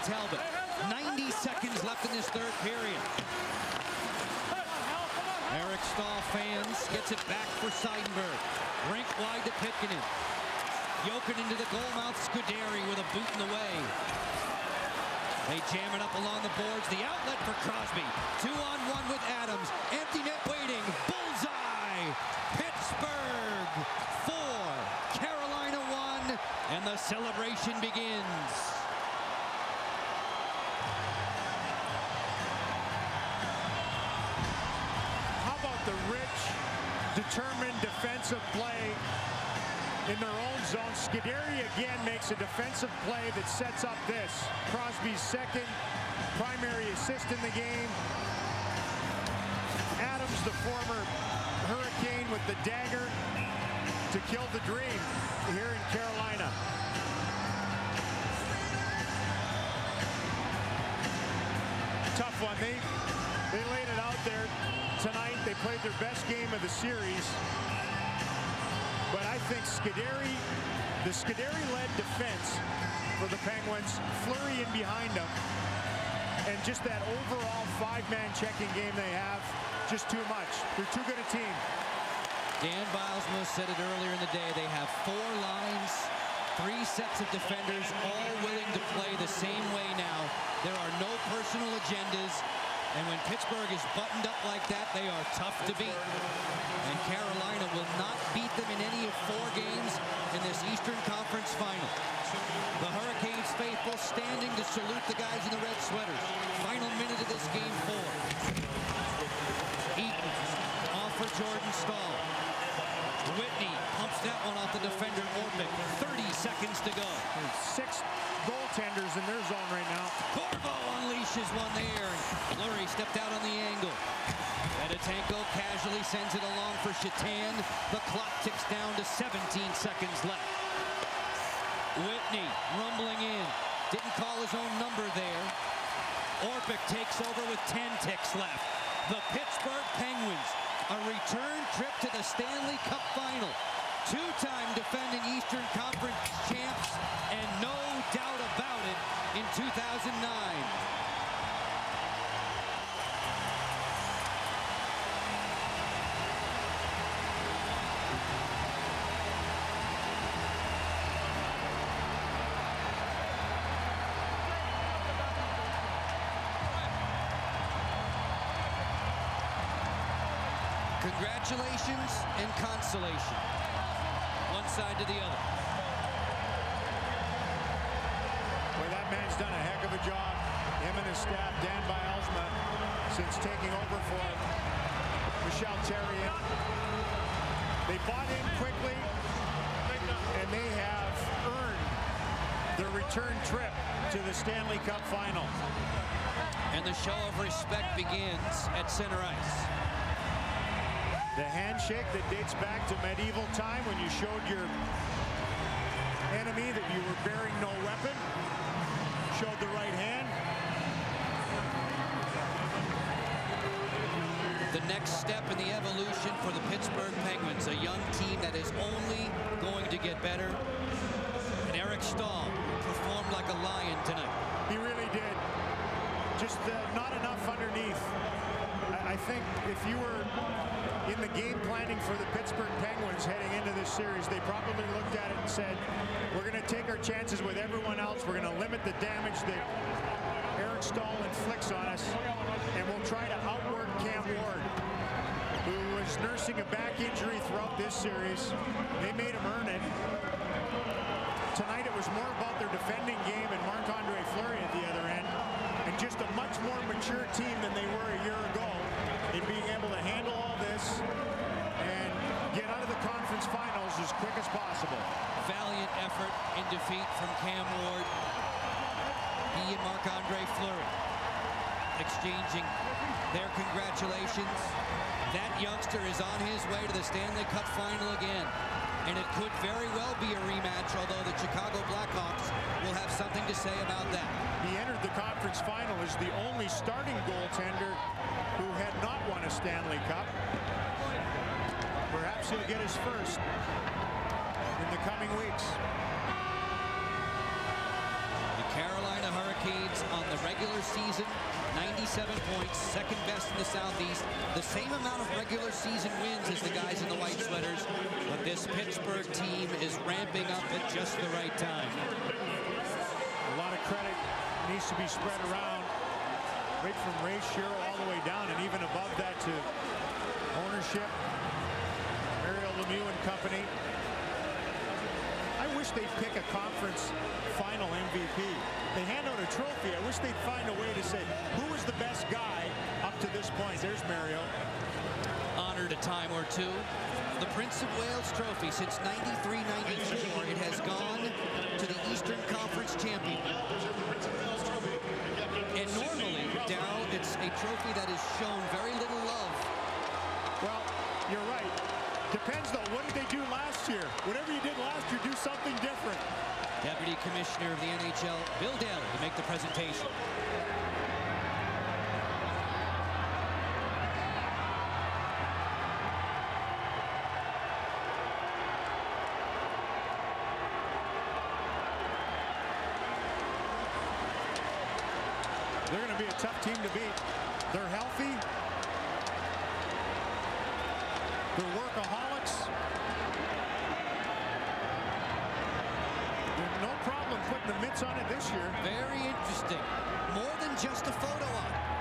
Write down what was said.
Talbot. 90 seconds left in this third period. Eric Stahl fans, gets it back for Seidenberg. Rink wide to Pitkanen. Jokin into the goal mouth. Scuderi with a boot in the way. They jam it up along the boards. The outlet for Crosby. 2-on-1 with Adams. Empty net waiting. Bullseye! Pittsburgh 4, Carolina 1, and the celebration begins. How about the rich, determined defensive play in their own zone? Scuderi again makes a defensive play that sets up this. Crosby's second primary assist in the game. Adams, the former Hurricane, with the dagger to kill the dream here in Carolina. Tough one. They laid it out there tonight. They played their best game of the series. But I think Scuderi, the Scuderi-led defense for the Penguins, Fleury in behind them, and just that overall five-man checking game they have, just too much. They're too good a team. Dan Bilesma said it earlier in the day. They have 4 lines, 3 sets of defenders, all willing to play the same way now. There are no personal agendas. And when Pittsburgh is buttoned up like that, they are tough to beat. And Carolina will not beat them in any of 4 games in this Eastern Conference final. The Hurricanes faithful standing to salute the guys in the red sweaters. Final minute of this game 4. Eaton off for Jordan Staal. Whitney pumps that one off the defender, Orpik. 30 seconds to go. There's 6 goaltenders in their zone right now. Corvo unleashes one there. Fleury stepped out on the angle. Fedotenko casually sends it along for Shatan. The clock ticks down to 17 seconds left. Whitney rumbling in. Didn't call his own number there. Orpik takes over with 10 ticks left. The Pittsburgh Penguins, a return trip to the Stanley Cup final. 2-time defending Eastern Conference champs, and no doubt about it, in 2009. Congratulations and consolation. One side to the other. Well, that man's done a heck of a job. Him and his staff, Dan Bilesma, since taking over for Michel Therrien. They bought in quickly, and they have earned their return trip to the Stanley Cup final. And the show of respect begins at center ice. The handshake that dates back to medieval time when you showed your enemy that you were bearing no weapon. Showed the right hand. The next step in the evolution for the Pittsburgh Penguins, a young team that is only going to get better. And Eric Stahl performed like a lion tonight. He really did. Just not enough underneath. I think if you were in the game planning for the Pittsburgh Penguins heading into this series, they probably looked at it and said, we're going to take our chances with everyone else. We're going to limit the damage that Eric Stahl inflicts on us, and we'll try to outwork Cam Ward, who was nursing a back injury throughout this series. They made him earn it. Tonight it was more about their defending game and Marc-Andre Fleury at the other end, and just a much more mature team than they were a year ago in being able to handle all this and get out of the conference finals as quick as possible. Valiant effort in defeat from Cam Ward. He and Marc-Andre Fleury exchanging their congratulations. That youngster is on his way to the Stanley Cup final again. And it could very well be a rematch, although the Chicago Blackhawks will have something to say about that. He entered the conference final as the only starting goaltender who had not won a Stanley Cup. Perhaps he'll get his first in the coming weeks. The Carolina Hurricanes wins on the regular season, 97 points, second best in the Southeast. The same amount of regular season wins as the guys in the white sweaters, but this Pittsburgh team is ramping up at just the right time. A lot of credit needs to be spread around, right from Ray Shero all the way down, and even above that to ownership, Mario Lemieux and company. I wish they'd pick a conference final MVP. They hand out a trophy. I wish they'd find a way to say, who was the best guy up to this point? There's Mario. Honored a time or two. The Prince of Wales Trophy since 93-94. It has gone to the Eastern Conference champion. And normally, Darryl, it's a trophy that is shown very little love. Well, you're right. Depends, though. What did they do last year? Whatever you did last year, do something different. Deputy Commissioner of the NHL, Bill Daly, to make the presentation. They're going to be a tough team to beat. They're healthy. They're workaholics. No problem putting the mitts on it this year. Very interesting. More than just a photo op.